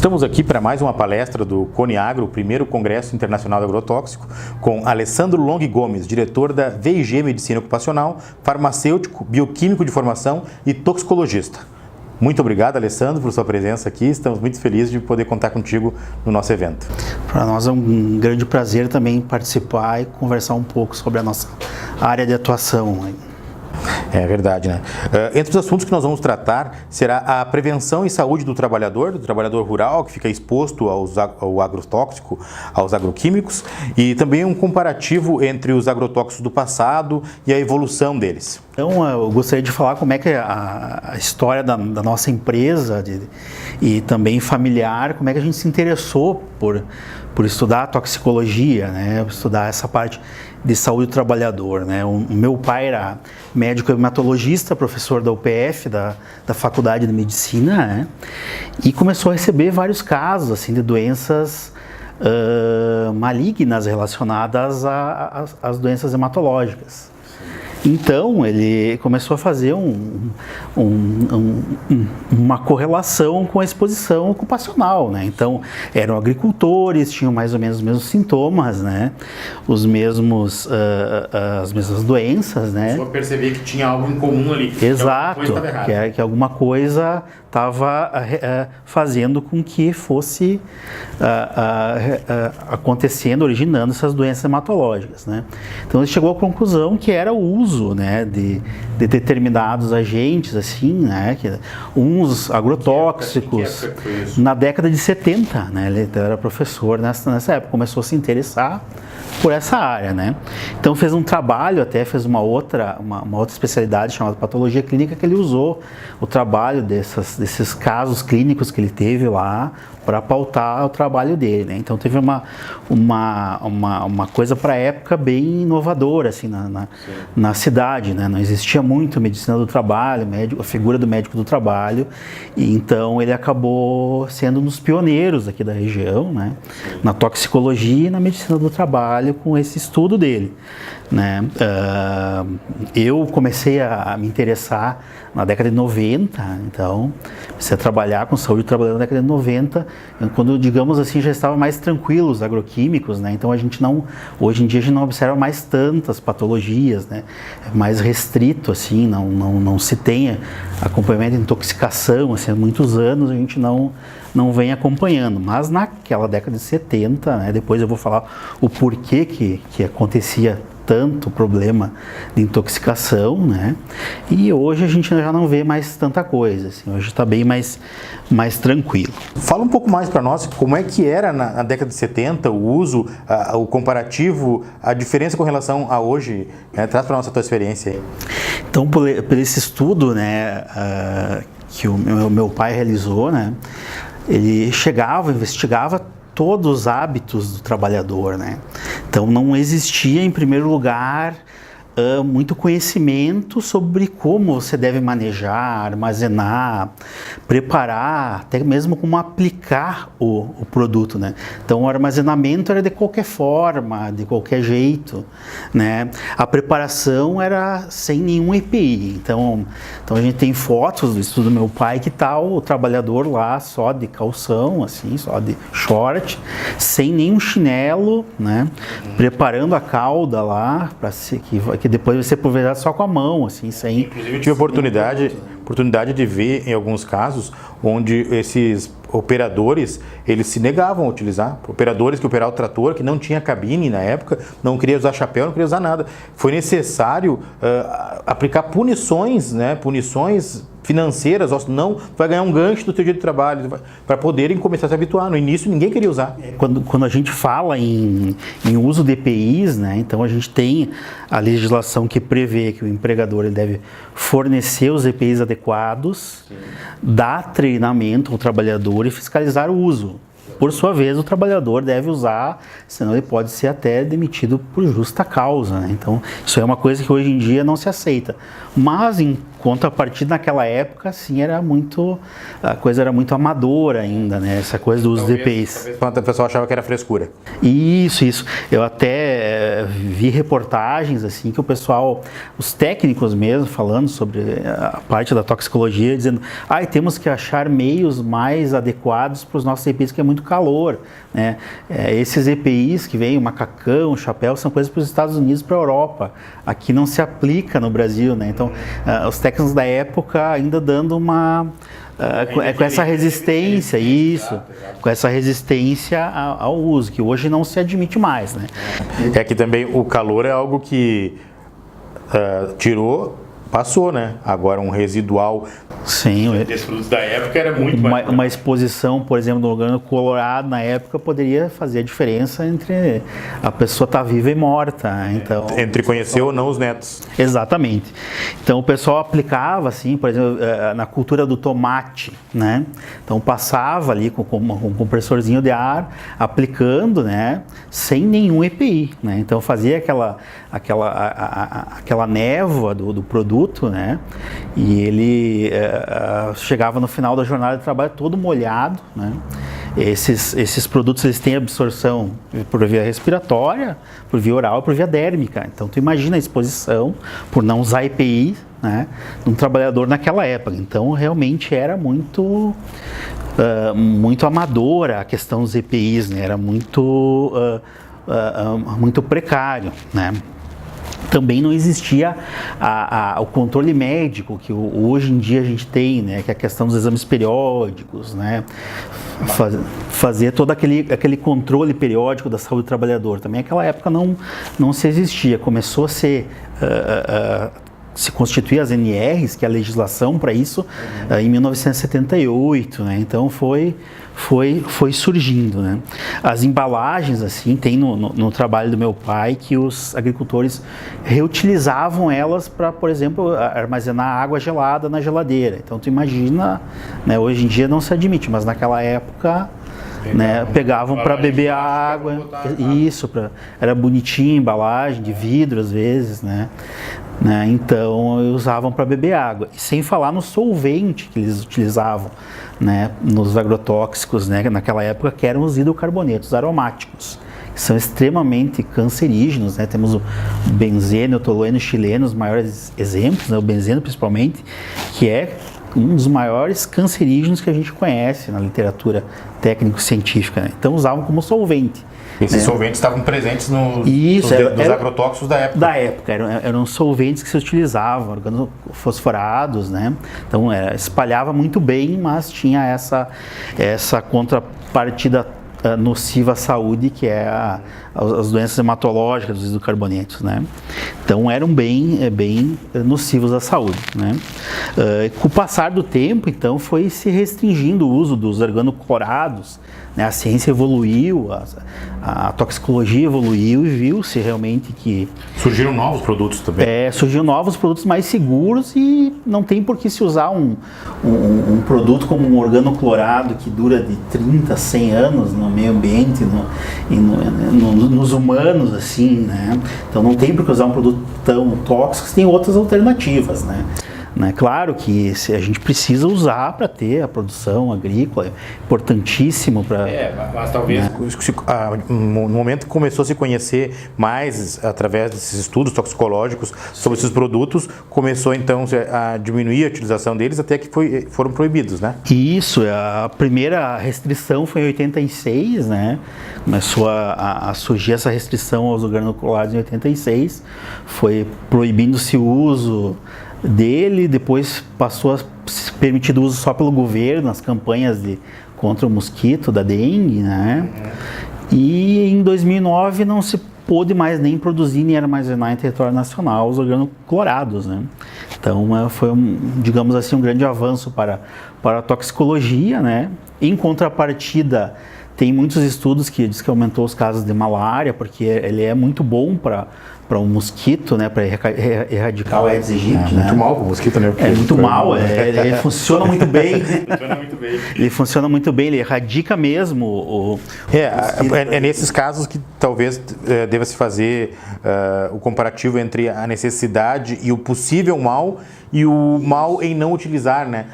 Estamos aqui para mais uma palestra do CONIAGRO, o primeiro Congresso Internacional de Agrotóxico, com Alessandro Long Gomes, diretor da VIG Medicina Ocupacional, farmacêutico, bioquímico de formação e toxicologista. Muito obrigado, Alessandro, por sua presença aqui. Estamos muito felizes de poder contar contigo no nosso evento. Para nós é um grande prazer também participar e conversar um pouco sobre a nossa área de atuação. É verdade, né? Entre os assuntos que nós vamos tratar será a prevenção e saúde do trabalhador rural que fica exposto ao agrotóxico, aos agroquímicos, e também um comparativo entre os agrotóxicos do passado e a evolução deles. Então, eu gostaria de falar como é que a história da nossa empresa e também familiar, como é que a gente se interessou por estudar a toxicologia, né? Estudar essa parte de saúde do trabalhador, né? O meu pai era médico hematologista, professor da UPF, da Faculdade de Medicina, né? E começou a receber vários casos assim, de doenças malignas relacionadas às doenças hematológicas. Então, ele começou a fazer uma correlação com a exposição ocupacional, né? Então, eram agricultores, tinham mais ou menos os mesmos sintomas, né? As mesmas doenças, né? Só perceber que tinha algo em comum ali. Exato, que alguma coisa estava fazendo com que fosse acontecendo, originando essas doenças hematológicas, né? Então, ele chegou à conclusão que era o uso, né, de determinados agentes, assim, né, uns agrotóxicos, na década de 70, né, ele era professor nessa época, começou a se interessar por essa área, né. Então fez um trabalho, fez uma outra especialidade chamada patologia clínica, que ele usou o trabalho desses casos clínicos que ele teve lá para pautar o trabalho dele, né? Então teve uma coisa para a época bem inovadora assim na cidade, né? Não existia muito medicina do trabalho, a figura do médico do trabalho, e então ele acabou sendo um dos pioneiros aqui da região, né? Na toxicologia e na medicina do trabalho com esse estudo dele, né? Eu comecei a me interessar na década de 90, então comecei a trabalhar com saúde do trabalhador na década de 90, quando, digamos assim, já estava mais tranquilo os agroquímicos, né? Então hoje em dia a gente não observa mais tantas patologias, né? É mais restrito, assim, não se tem acompanhamento de intoxicação, assim, há muitos anos a gente não vem acompanhando, mas naquela década de 70, né? Depois eu vou falar o porquê que acontecia tanto problema de intoxicação, né? E hoje a gente já não vê mais tanta coisa, assim, hoje está bem mais tranquilo. Fala um pouco mais para nós, como é que era na década de 70 o uso, o comparativo, a diferença com relação a hoje, né? Traz para nós a tua experiência aí. Então, por esse estudo, né, que o meu pai realizou, né, ele investigava todos os hábitos do trabalhador, né? Então não existia, em primeiro lugar, muito conhecimento sobre como você deve manejar, armazenar, preparar, até mesmo como aplicar o produto, né? Então o armazenamento era de qualquer forma, de qualquer jeito, né? A preparação era sem nenhum EPI. Então a gente tem fotos do estudo do meu pai que tá o trabalhador lá só de calção, assim, só de short, sem nenhum chinelo, né? Preparando a cauda lá para que depois vai ser pulverizado só com a mão, assim, sem... Inclusive eu tive a oportunidade de ver em alguns casos onde esses operadores, eles se negavam a utilizar, operadores que operavam o trator, que não tinha cabine na época, não queria usar chapéu, não queria usar nada. Foi necessário aplicar punições, né, punições financeiras, ou não, vai ganhar um gancho do teu dia de trabalho, para poderem começar a se habituar. No início ninguém queria usar. Quando a gente fala em uso de EPIs, né, então a gente tem a legislação que prevê que o empregador ele deve fornecer os EPIs adequados, dar treinamento ao trabalhador e fiscalizar o uso. Por sua vez, o trabalhador deve usar, senão ele pode ser até demitido por justa causa, né? Então, isso é uma coisa que hoje em dia não se aceita. Mas, em contrapartida naquela época, assim, a coisa era muito amadora ainda, né? Essa coisa dos EPIs. Talvez o pessoal achava que era frescura. Isso. Eu até vi reportagens, assim, que o pessoal, os técnicos mesmo, falando sobre a parte da toxicologia, dizendo, temos que achar meios mais adequados para os nossos EPIs, que é muito calor, né? Esses EPIs que vêm, o macacão, o chapéu, são coisas para os Estados Unidos e para a Europa. Aqui não se aplica no Brasil, né? Então, os técnicos da época ainda dando uma... com essa resistência, com essa resistência ao uso, que hoje não se admite mais, né? É que também o calor é algo que passou, né? Agora um residual. Sim. Esses produtos da época era muito mais... Uma exposição, por exemplo, do orgânulo colorado na época poderia fazer a diferença entre a pessoa estar viva e morta. Então, entre conhecer ou não os netos. Exatamente. Então o pessoal aplicava, assim, por exemplo, na cultura do tomate, né? Então passava ali com um compressorzinho de ar, aplicando, né? Sem nenhum EPI, né? Então fazia aquela névoa do produto, né? E ele chegava no final da jornada de trabalho todo molhado, né? Esses produtos, eles têm absorção por via respiratória, por via oral e por via dérmica. Então tu imagina a exposição por não usar EPI, né, de um trabalhador naquela época. Então realmente era muito amadora a questão dos EPIs, né? Era muito precário, né? Também não existia o controle médico que hoje em dia a gente tem, né? Que é a questão dos exames periódicos, né? Fazer todo aquele controle periódico da saúde do trabalhador. Também naquela época não se existia. Começou a se constituir as NRs, que é a legislação para isso, em 1978, né? Então foi surgindo, né? As embalagens, assim, tem no trabalho do meu pai que os agricultores reutilizavam elas para, por exemplo, armazenar água gelada na geladeira. Então tu imagina, né? Hoje em dia não se admite, mas naquela época, né, pegavam para beber água. Isso, era bonitinha a embalagem, de vidro às vezes, né? Então usavam para beber água, e sem falar no solvente que eles utilizavam, né, nos agrotóxicos, né, naquela época, que eram os hidrocarbonetos aromáticos, que são extremamente cancerígenos, né? Temos o benzeno, o tolueno chileno, os maiores exemplos, né, o benzeno principalmente, que é um dos maiores cancerígenos que a gente conhece na literatura técnico-científica, né? Então usavam como solvente. Esses solventes estavam presentes nos agrotóxicos da época. Eram solventes que se utilizavam, organofosforados, né? Então espalhava muito bem, mas tinha essa contrapartida nociva à saúde, que é as doenças hematológicas dos hidrocarbonetos, né? Então eram bem nocivos à saúde, né? Com o passar do tempo, então, foi se restringindo o uso dos organoclorados, né? A ciência evoluiu, a toxicologia evoluiu, e viu-se realmente que... Surgiram novos produtos também. Surgiram novos produtos mais seguros, e não tem por que se usar um produto como um organoclorado que dura de 30 a 100 anos no meio ambiente, nos humanos, assim, né? Então não tem por que usar um produto tão tóxico, tem outras alternativas, né? Claro que a gente precisa usar para ter a produção agrícola, é importantíssimo para... mas talvez no momento que começou a se conhecer mais através desses estudos toxicológicos sobre esses produtos, começou então a diminuir a utilização deles, até que foram proibidos, né? Isso, a primeira restrição foi em 86, né? Começou a surgir essa restrição aos organoclorados em 86, foi proibindo-se o uso dele, depois passou a ser permitido o uso só pelo governo, nas campanhas contra o mosquito da dengue, né? E em 2009 não se pôde mais nem produzir nem armazenar em território nacional os organoclorados, né? Então foi digamos assim, um grande avanço para a toxicologia, né? Em contrapartida, Tem muitos estudos que diz que aumentou os casos de malária, porque ele é muito bom para um mosquito, né, para erradicar o Aedes aegypti. Muito mal o mosquito, né? É muito mal, ele funciona muito bem. Funciona muito bem. Ele funciona muito bem, ele erradica mesmo o é nesses casos que talvez deva se fazer o comparativo entre a necessidade e o possível mal e o mal em não utilizar, né?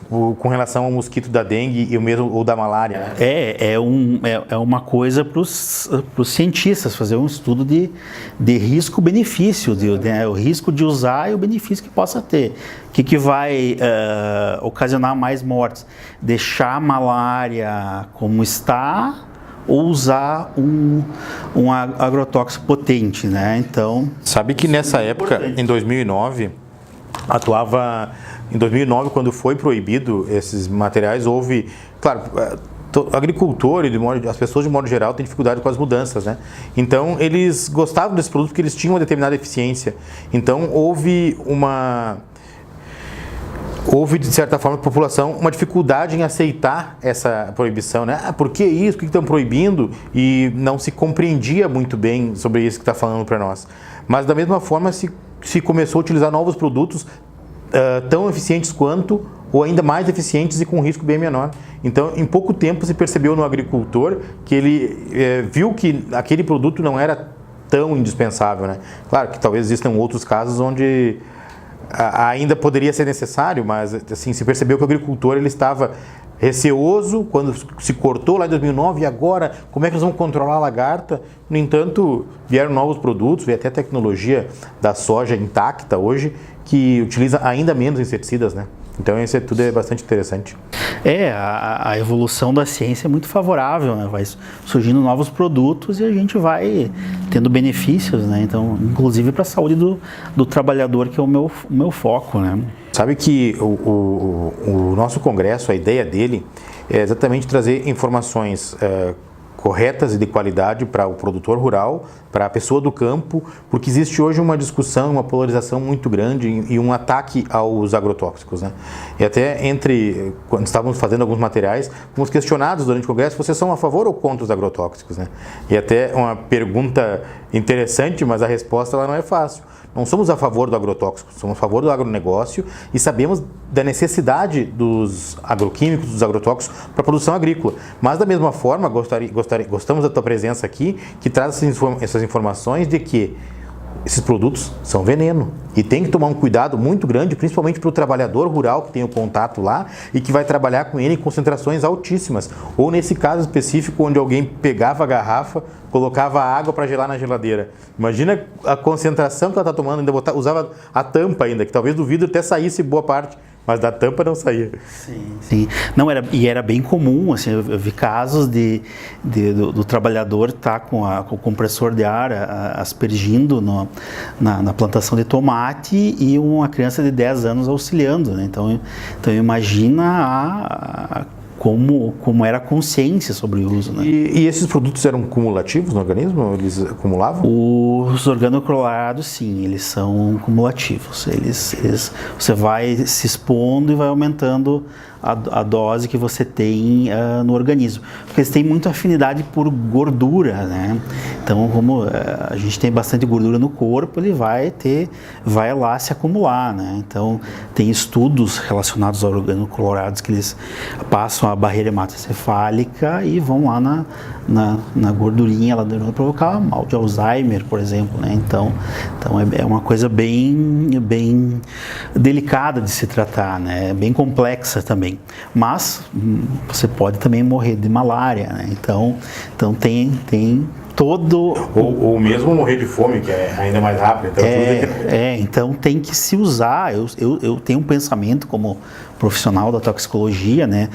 Com relação ao mosquito da dengue e o mesmo ou da malária. Né? É uma coisa para os cientistas fazer um estudo de risco-benefício, o risco de usar e o benefício que possa ter. O que vai ocasionar mais mortes? Deixar a malária como está ou usar um agrotóxico potente, né? Então, sabe que nessa época, em 2009, em 2009, quando foi proibido esses materiais, houve, claro, agricultor e as pessoas de modo geral têm dificuldade com as mudanças, né? Então eles gostavam desse produto porque eles tinham uma determinada eficiência. Então houve de certa forma a população uma dificuldade em aceitar essa proibição, né? Por que isso? Por que estão proibindo? E não se compreendia muito bem sobre isso que está falando para nós. Mas da mesma forma se começou a utilizar novos produtos tão eficientes quanto ou ainda mais eficientes e com risco bem menor. Então, em pouco tempo se percebeu no agricultor que ele viu que aquele produto não era tão indispensável, né? Claro que talvez existam outros casos onde ainda poderia ser necessário, mas assim, se percebeu que o agricultor ele estava receoso quando se cortou lá em 2009 e agora como é que nós vamos controlar a lagarta? No entanto, vieram novos produtos, veio até a tecnologia da soja intacta hoje que utiliza ainda menos inseticidas, né? Então isso tudo é bastante interessante. A evolução da ciência é muito favorável, né? Vai surgindo novos produtos e a gente vai tendo benefícios, né? Então, inclusive para a saúde do trabalhador, que é o meu foco, né? Sabe que o nosso congresso, a ideia dele é exatamente trazer informações corretas e de qualidade para o produtor rural, para a pessoa do campo, porque existe hoje uma discussão, uma polarização muito grande e um ataque aos agrotóxicos, né? E até quando estávamos fazendo alguns materiais, fomos questionados durante o congresso, vocês são a favor ou contra os agrotóxicos, né? E até uma pergunta interessante, mas a resposta ela não é fácil. Não somos a favor do agrotóxico, somos a favor do agronegócio e sabemos da necessidade dos agroquímicos, dos agrotóxicos para a produção agrícola. Mas da mesma forma, gostamos da tua presença aqui, que traz essas informações de que esses produtos são veneno e tem que tomar um cuidado muito grande, principalmente para o trabalhador rural que tem o contato lá e que vai trabalhar com ele em concentrações altíssimas. Ou nesse caso específico, onde alguém pegava a garrafa, colocava água para gelar na geladeira. Imagina a concentração que ela está tomando, ainda usava a tampa ainda, que talvez do vidro até saísse boa parte. Mas da tampa não saía. Sim. Não, era bem comum, assim, eu vi casos do trabalhador estar com o compressor de ar aspergindo na plantação de tomate e uma criança de 10 anos auxiliando, né? Então imagina como era a consciência sobre o uso, né? E esses produtos eram cumulativos no organismo? Eles acumulavam? Os organoclorados, sim, eles são cumulativos. Você vai se expondo e vai aumentando a dose que você tem no organismo. Porque eles têm muita afinidade por gordura, né? Então, como a gente tem bastante gordura no corpo, ele vai lá se acumular, né? Então, tem estudos relacionados aos organoclorados que eles passam a barreira hematocefálica e vão lá na gordurinha, lá para provocar mal de Alzheimer, por exemplo, né? Então é uma coisa bem delicada de se tratar, né? Bem complexa também. Mas você pode também morrer de malária, né? Então tem todo... Ou mesmo morrer de fome, que é ainda mais rápido. Então, então tem que se usar. Eu tenho um pensamento como profissional da toxicologia, né?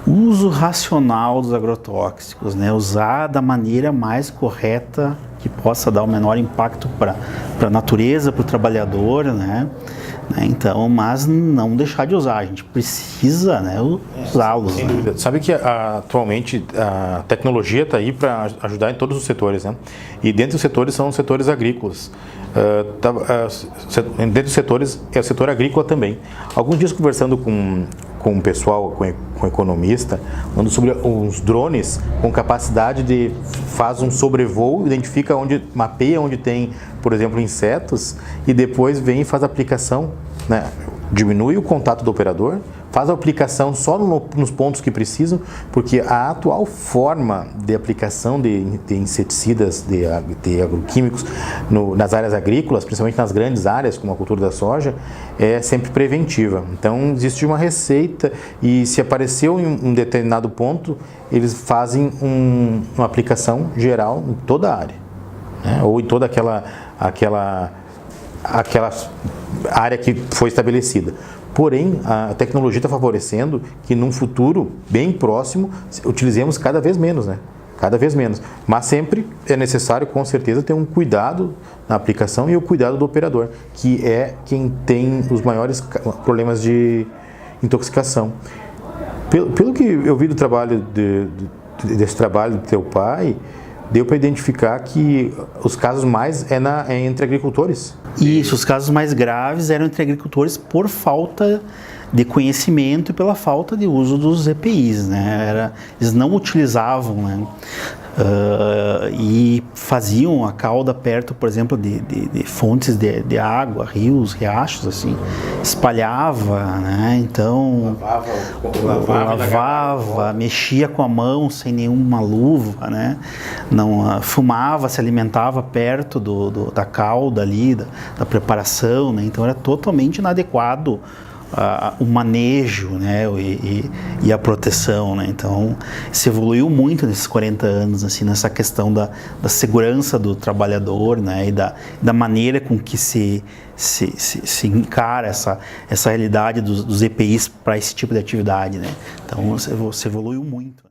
Uso racional dos agrotóxicos, né? Usar da maneira mais correta que possa dar o menor impacto para a natureza, para o trabalhador, né? Então, mas não deixar de usar, a gente precisa, né, usá-los. Né? Sabe que atualmente a tecnologia está aí para ajudar em todos os setores, né? E dentre os setores são os setores agrícolas. Dentre os setores é o setor agrícola também. Alguns dias conversando com com o pessoal, com o economista, falando sobre uns drones com capacidade de faz um sobrevoo, identifica mapeia onde tem, por exemplo, insetos e depois vem e faz a aplicação, né? Diminui o contato do operador, faz a aplicação só nos pontos que precisam, porque a atual forma de aplicação de inseticidas, de agroquímicos nas áreas agrícolas, principalmente nas grandes áreas, como a cultura da soja, é sempre preventiva. Então, existe uma receita e se apareceu em um determinado ponto, eles fazem uma aplicação geral em toda a área, né? Ou em toda aquela área que foi estabelecida. Porém, a tecnologia está favorecendo que num futuro bem próximo utilizemos cada vez menos, né? Cada vez menos. Mas sempre é necessário, com certeza, ter um cuidado na aplicação e o cuidado do operador, que é quem tem os maiores problemas de intoxicação. Pelo que eu vi do trabalho desse trabalho do teu pai, deu para identificar que os casos mais é entre agricultores. Isso, os casos mais graves eram entre agricultores por falta de conhecimento e pela falta de uso dos EPIs, né? Eles não utilizavam, né? E faziam a cauda perto, por exemplo, de fontes de água, rios, riachos, assim, espalhava, né? Então lavava, mexia com a mão sem nenhuma luva, né? Não fumava, se alimentava perto da cauda ali, da preparação, né? Então era totalmente inadequado o manejo, né, e a proteção, né? Então se evoluiu muito nesses 40 anos, assim, nessa questão da segurança do trabalhador, né, e da maneira com que se encara essa realidade dos EPIs para esse tipo de atividade, né? Então se evoluiu muito.